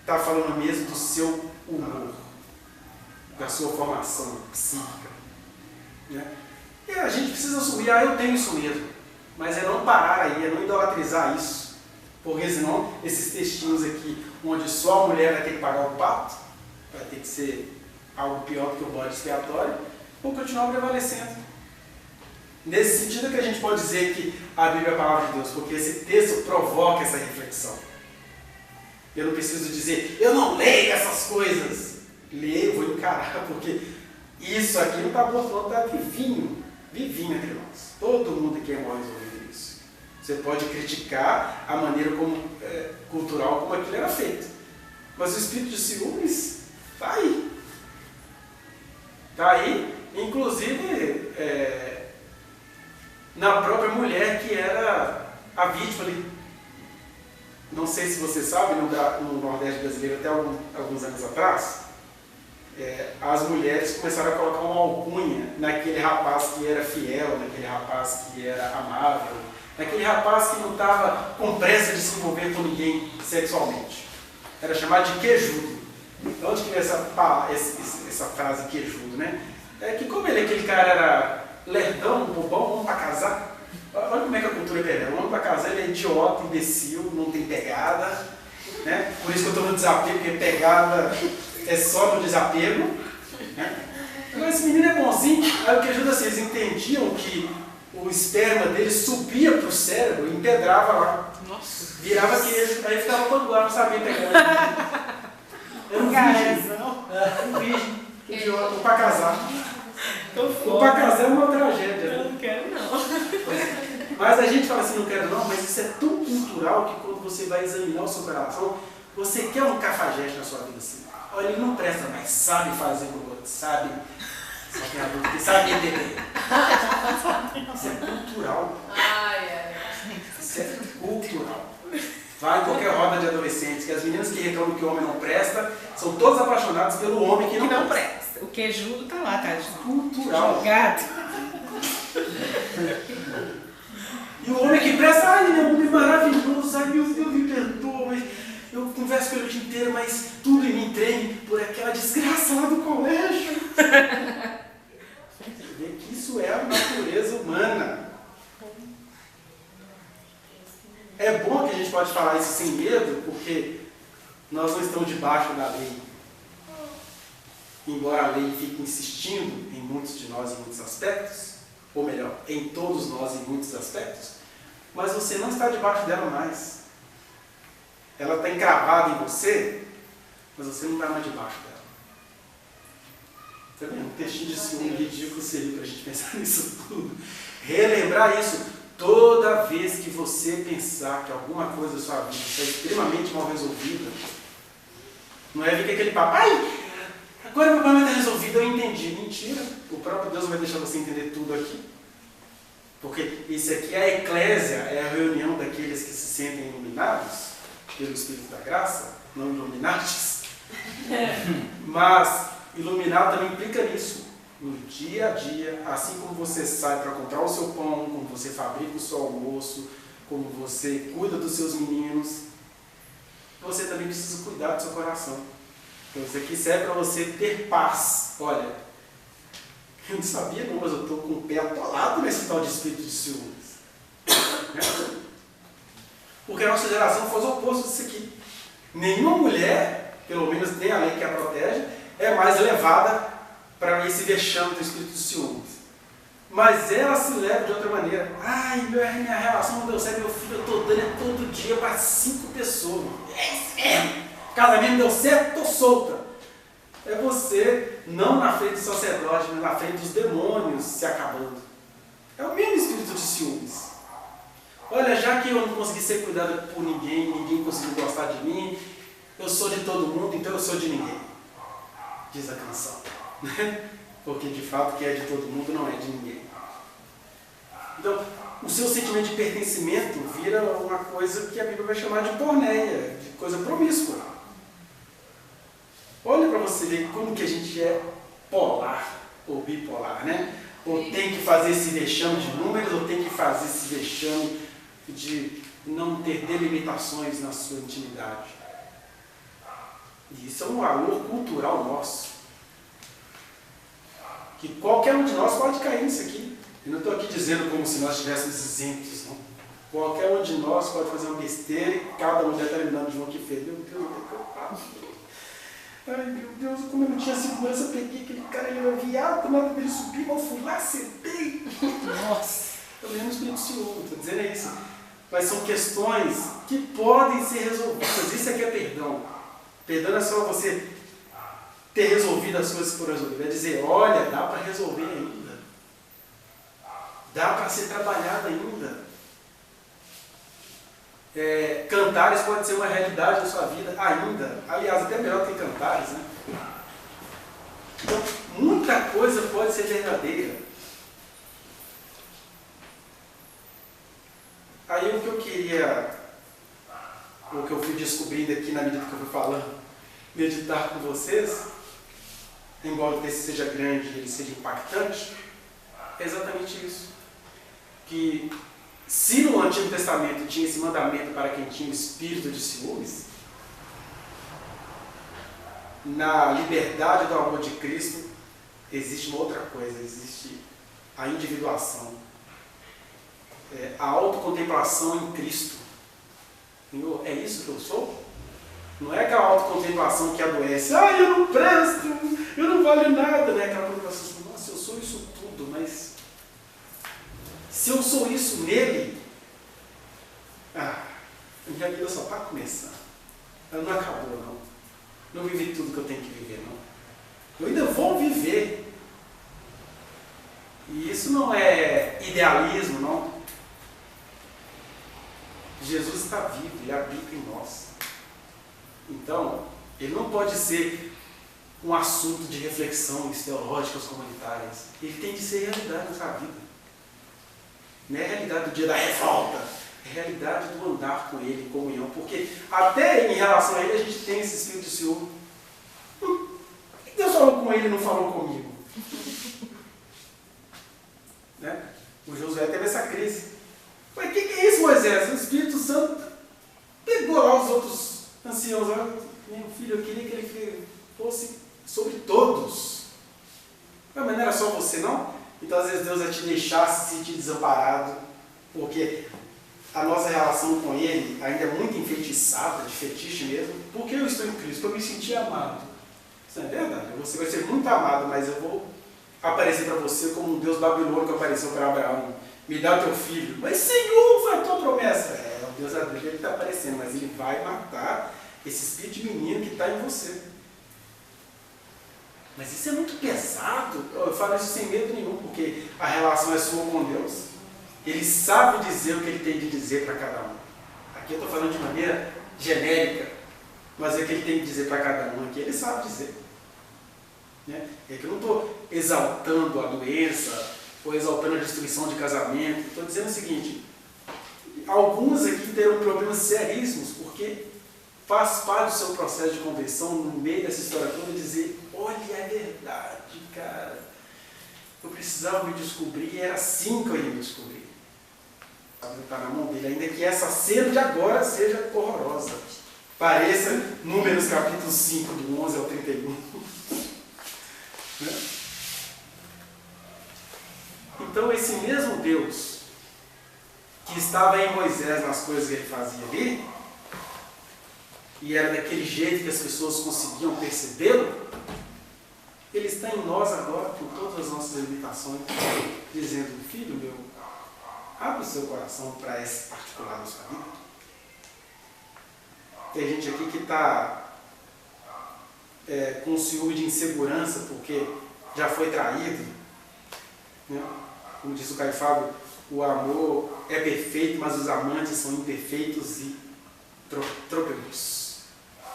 está falando mesmo do seu humor, da sua formação psíquica. Né? E a gente precisa assumir: eu tenho isso mesmo. Mas é não parar aí, é não idolatrizar isso. Porque senão, esses textinhos aqui, onde só a mulher vai ter que pagar o pato, vai ter que ser algo pior do que o bode expiatório, vão continuar prevalecendo. Nesse sentido é que a gente pode dizer que a Bíblia é a palavra de Deus, porque esse texto provoca essa reflexão. Eu não preciso dizer: eu não leio essas coisas. Leio, vou encarar, porque isso aqui não está morto, não, está vivinho entre nós. Todo mundo aqui é mal resolvido isso. Você pode criticar a maneira cultural como aquilo era feito, mas o espírito de ciúmes está aí. Está aí, inclusive na própria mulher que era a vítima ali. Não sei se você sabe, no Nordeste brasileiro, até alguns anos atrás, as mulheres começaram a colocar uma alcunha naquele rapaz que era fiel, naquele rapaz que era amável, naquele rapaz que não estava com pressa de se envolver com ninguém sexualmente. Era chamado de quejudo. De onde que veio essa frase quejudo, né? Que como aquele cara era lerdão, bobão, vamos para casar. Olha como é que a cultura é perdida. Vamos para casar, ele é idiota, imbecil, não tem pegada. Né? Por isso que eu estou no desapego, porque pegada é só no desapego. Né? Mas esse menino é bonzinho. Aí o que ajuda assim, eles entendiam que o esperma dele subia para o cérebro e empedrava lá. Nossa. Virava queijo, aí ficava todo lá, não sabia pegar. Era um virgem. Idiota, para casar. O para casar é uma tragédia. Eu não quero, não. Mas a gente fala assim: não quero não, mas isso é tão cultural que quando você vai examinar o seu coração, você quer um cafajeste na sua vida assim. Olha, ele não presta, mas sabe fazer o outro, sabe? Só que é adulto que sabe entender. Isso é cultural. Isso é cultural. Vai em qualquer roda de adolescentes, que as meninas que reclamam que o homem não presta, são todas apaixonadas pelo homem que não presta. O quejudo tá lá, tá? Cultural. Jogado. E o homem que presta: ele é um homem maravilhoso, meu Deus, me perdoa, mas eu converso com ele o dia inteiro, mas tudo em mim treme por aquela desgraça lá do colégio. Você vê que isso é a natureza humana. É bom que a gente pode falar isso sem medo, porque nós não estamos debaixo da lei. Embora a lei fique insistindo em muitos de nós em muitos aspectos, ou melhor, em todos nós em muitos aspectos, mas você não está debaixo dela mais. Ela está encravada em você, mas você não está mais debaixo dela. Tá vendo? Um textinho de ciúme ridículo seria para a gente pensar nisso tudo. Relembrar isso. Toda vez que você pensar que alguma coisa da sua vida está extremamente mal resolvida, não é vir com aquele papo, ai, agora meu problema está resolvido, eu entendi. Mentira. O próprio Deus vai deixar você entender tudo aqui. Porque isso aqui é a eclésia, é a reunião daqueles que se sentem iluminados pelo Espírito da Graça, não iluminatis. Mas iluminado também implica nisso. No dia a dia, assim como você sai para comprar o seu pão, como você fabrica o seu almoço, como você cuida dos seus meninos, você também precisa cuidar do seu coração. Então isso aqui serve para você ter paz. Olha, eu não sabia não, mas eu estou com o pé atolado nesse tal de espírito de ciúmes. Porque a nossa geração faz o oposto disso aqui. Nenhuma mulher, pelo menos tem a lei que a protege, é mais levada para esse vexame do espírito de ciúmes. Mas ela se leva de outra maneira. Ai, minha relação não deu certo, meu filho, eu estou dando todo dia para 5 pessoas. Casamento deu certo, estou solta. É você, não na frente do sacerdote, mas na frente dos demônios se acabando. É o mesmo espírito de ciúmes. Olha, já que eu não consegui ser cuidada por ninguém, ninguém conseguiu gostar de mim, eu sou de todo mundo, então eu sou de ninguém. Diz a canção. Porque de fato que é de todo mundo não é de ninguém. Então, o seu sentimento de pertencimento vira uma coisa que a Bíblia vai chamar de porneia, de coisa promíscua. Olha para você ver como que a gente é polar ou bipolar, né? Ou tem que fazer esse vexame de números, ou tem que fazer esse vexame de não ter delimitações na sua intimidade. E isso é um valor cultural nosso. Que qualquer um de nós pode cair nisso aqui. Eu não estou aqui dizendo como se nós estivéssemos isentos, não. Qualquer um de nós pode fazer uma besteira e cada mulher está lembrando de uma que fez. Meu Deus, o que eu faço? Ai, meu Deus, como eu não tinha segurança, eu peguei aquele cara, ele era viado, nada dele subir, mas eu fui lá, sentei. Nossa, eu lembro do Espírito Senhor, estou dizendo isso. Mas são questões que podem ser resolvidas. Isso aqui é perdão. Perdão é só você ter resolvido as coisas que foram resolvidas. É dizer, olha, dá para resolver ainda. Dá para ser trabalhado ainda. Cantares pode ser uma realidade da sua vida ainda. Aliás, até melhor que cantares, né? Então, muita coisa pode ser verdadeira. Aí o que eu fui descobrindo aqui na medida que eu fui falando, meditar com vocês, embora o texto seja grande e ele seja impactante, é exatamente isso. Que se no Antigo Testamento tinha esse mandamento para quem tinha o espírito de ciúmes, na liberdade do amor de Cristo existe uma outra coisa, existe a individuação, a autocontemplação em Cristo. Senhor, é isso que eu sou? Não é aquela autocontemplação que adoece, eu não presto, eu não valho nada, né? Aquela contemplação assim, nossa, eu sou isso tudo, mas se eu sou isso nele, a minha vida só está começando. Ela não acabou, não. Não vivi tudo que eu tenho que viver, não. Eu ainda vou viver. E isso não é idealismo, não. Jesus está vivo, Ele habita em nós. Então, Ele não pode ser um assunto de reflexões teológicas comunitárias. Ele tem que ser realidade na sua vida. Não é a realidade do dia da revolta, é a realidade do andar com Ele, em comunhão. Porque até em relação a Ele a gente tem esse espírito de ciúme. Por que Deus falou com ele e não falou comigo? Né? O Josué teve essa crise. Mas o que é isso, Moisés? O Espírito Santo pegou lá os outros anciãos. Meu filho, eu queria que ele fosse sobre todos. Mas não era só você, não? Então, às vezes, Deus vai te deixar se sentir desamparado, porque a nossa relação com Ele ainda é muito enfeitiçada, de fetiche mesmo. Porque eu estou em Cristo, eu me senti amado. Isso não é verdade. Você vai ser muito amado, mas eu vou aparecer para você como um Deus babilônico apareceu para Abraão me dá teu filho. Mas Senhor, foi a tua promessa. O Deus adulto ele está aparecendo, mas ele vai matar esse espírito de menino que está em você. Mas isso é muito pesado. Eu falo isso sem medo nenhum, porque a relação é sua com Deus. Ele sabe dizer o que ele tem de dizer para cada um. Aqui eu estou falando de maneira genérica, mas é o que ele tem de dizer para cada um aqui, ele sabe dizer. Né? É que eu não estou exaltando a doença, ou exaltando a destruição de casamento. Estou dizendo o seguinte, alguns aqui terão problemas seríssimos, porque faz parte do seu processo de conversão, no meio dessa história toda, dizer, olha, é verdade, cara, eu precisava me descobrir, e era assim que eu ia me descobrir. Está na mão dele, ainda que essa cena de agora seja horrorosa. Pareça Números capítulo 5, do 11 ao 31. Né? Então, esse mesmo Deus que estava em Moisés nas coisas que ele fazia ali, e era daquele jeito que as pessoas conseguiam percebê-lo, ele está em nós agora, com todas as nossas limitações, dizendo, filho meu, abre o seu coração para esse particular da sua vida. Tem gente aqui que está com ciúme de insegurança porque já foi traído. Né? Como disse o Caio Fábio, o amor é perfeito, mas os amantes são imperfeitos e trôpegos.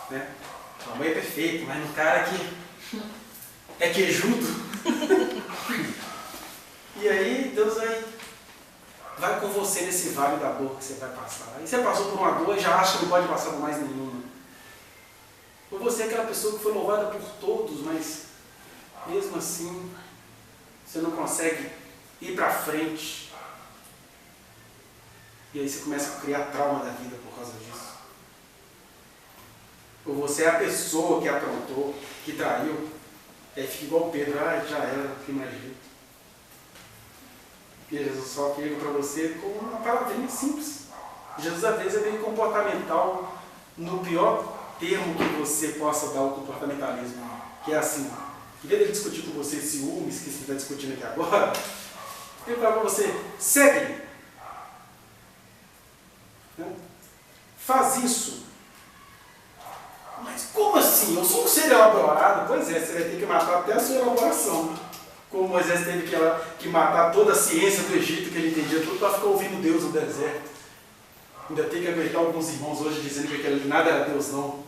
Né? O amor é perfeito, mas no cara que é quejudo. E aí Deus vai com você nesse vale da dor que você vai passar. Aí você passou por uma dor e já acha que não pode passar por mais nenhuma. Ou você é aquela pessoa que foi louvada por todos, mas mesmo assim você não consegue ir para frente. E aí você começa a criar trauma da vida por causa disso. Ou você é a pessoa que aprontou, que traiu, e aí fica igual Pedro, já era, que mais jeito. E Jesus só chega para você com uma palavrinha simples. Jesus às vezes é meio comportamental, no pior termo que você possa dar ao comportamentalismo, que é assim, em vez de ele discutir com você ciúmes, que você está discutindo aqui agora, ele fala para você, segue. Né? Faz isso. Mas como assim? Eu sou um ser elaborado? Pois é, você vai ter que matar até a sua elaboração. Como Moisés teve que matar toda a ciência do Egito, que ele entendia tudo, para ficar ouvindo Deus no deserto. Ainda tem que aguentar alguns irmãos hoje dizendo que aquele nada era Deus, não.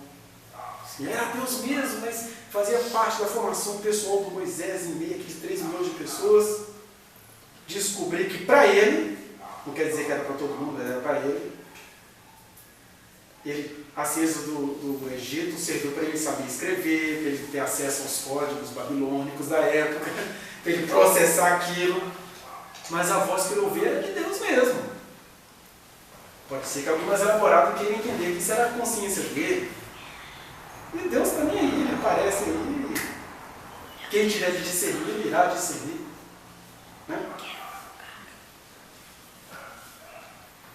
Era Deus mesmo, mas fazia parte da formação pessoal do Moisés em meio àqueles 3 milhões de pessoas. Descobrir que para ele, não quer dizer que era para todo mundo, era para ele, a ciência do Egito serviu para ele saber escrever, para ele ter acesso aos códigos babilônicos da época, para ele processar aquilo, mas a voz que ele ouvia era de Deus mesmo. Pode ser que alguém mais elaborado queira entender que isso era a consciência dele. E Deus está nem aí, ele aparece aí. Quem tiver de discernir, ele irá discernir. Né?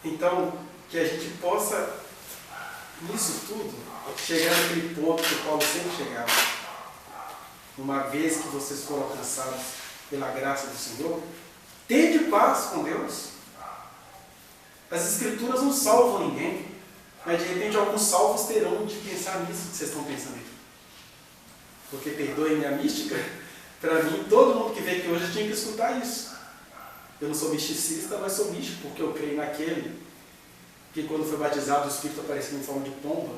Então, que a gente possa, nisso tudo, chegar naquele ponto que Paulo sempre chegava. Uma vez que vocês foram alcançados pela graça do Senhor, tende paz com Deus. As Escrituras não salvam ninguém, mas de repente alguns salvos terão de pensar nisso que vocês estão pensando aqui. Porque, perdoem a mística, para mim, todo mundo que veio aqui hoje tinha que escutar isso. Eu não sou misticista, mas sou místico, porque eu creio naquele que quando foi batizado o Espírito apareceu em forma de pomba,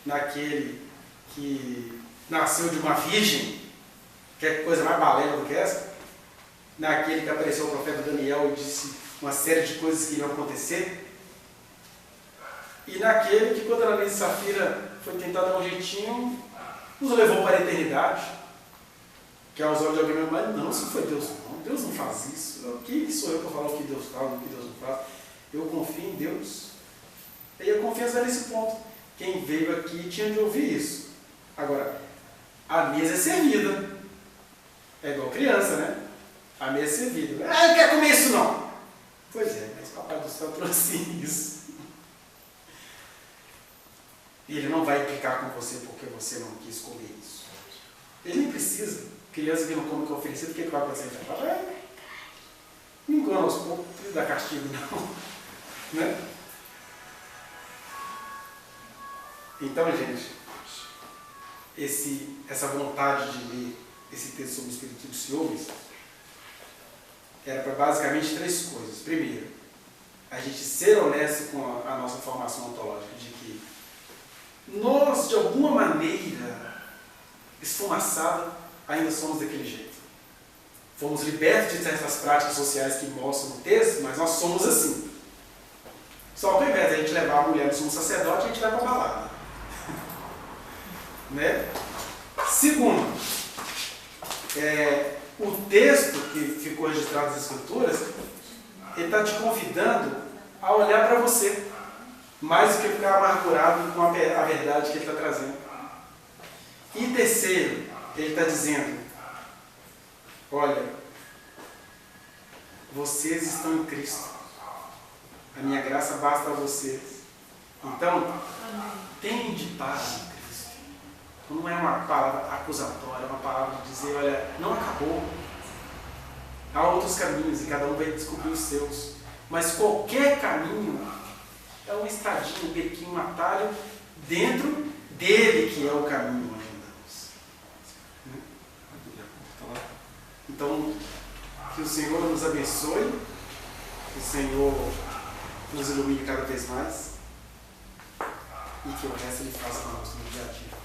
naquele que nasceu de uma virgem, que é coisa mais balela do que essa, naquele que apareceu o profeta Daniel e disse uma série de coisas que iriam acontecer, e naquele que quando a Ananias e Safira foi tentar dar um jeitinho, nos levou para a eternidade, que aos olhos de alguém, mas não, isso foi Deus não, Deus não faz isso, quem sou eu para falar o que Deus fala, o que Deus não faz? Eu confio em Deus. E a confiança é nesse ponto. Quem veio aqui tinha de ouvir isso. Agora, a mesa é servida. É igual criança, né? A mesa é servida. Não quer comer isso não. Pois é, mas Papai do Céu trouxe isso. E ele não vai implicar com você porque você não quis comer isso. Ele nem precisa. Criança que não come o que é oferecido, o que vai acontecer? Não engana aos poucos, não dá castigo não. Né? Então, gente, essa vontade de ler esse texto sobre o espírito dos ciúmes era para basicamente 3 coisas. Primeiro, a gente ser honesto com a nossa formação ontológica, de que nós, de alguma maneira, esfumaçada, ainda somos daquele jeito. Fomos libertos de certas práticas sociais que mostram o texto, mas nós somos assim. Só que ao invés de a gente levar a mulher no sumo sacerdote, a gente vai para a balada. Né? Segundo, o texto que ficou registrado nas Escrituras, ele está te convidando a olhar para você, mais do que ficar amargurado com a verdade que ele está trazendo. E terceiro, ele está dizendo, olha, vocês estão em Cristo. A minha graça basta a vocês. Então, tende paz em Cristo. Não é uma palavra acusatória, é uma palavra de dizer, olha, não acabou. Há outros caminhos e cada um vai descobrir os seus. Mas qualquer caminho é uma estradinha, um bequinho, um atalho dentro dele que é o caminho onde andamos. Então, que o Senhor nos abençoe, que o Senhor nos ilumine cada vez mais e que o resto Ele faça conosco no dia a dia.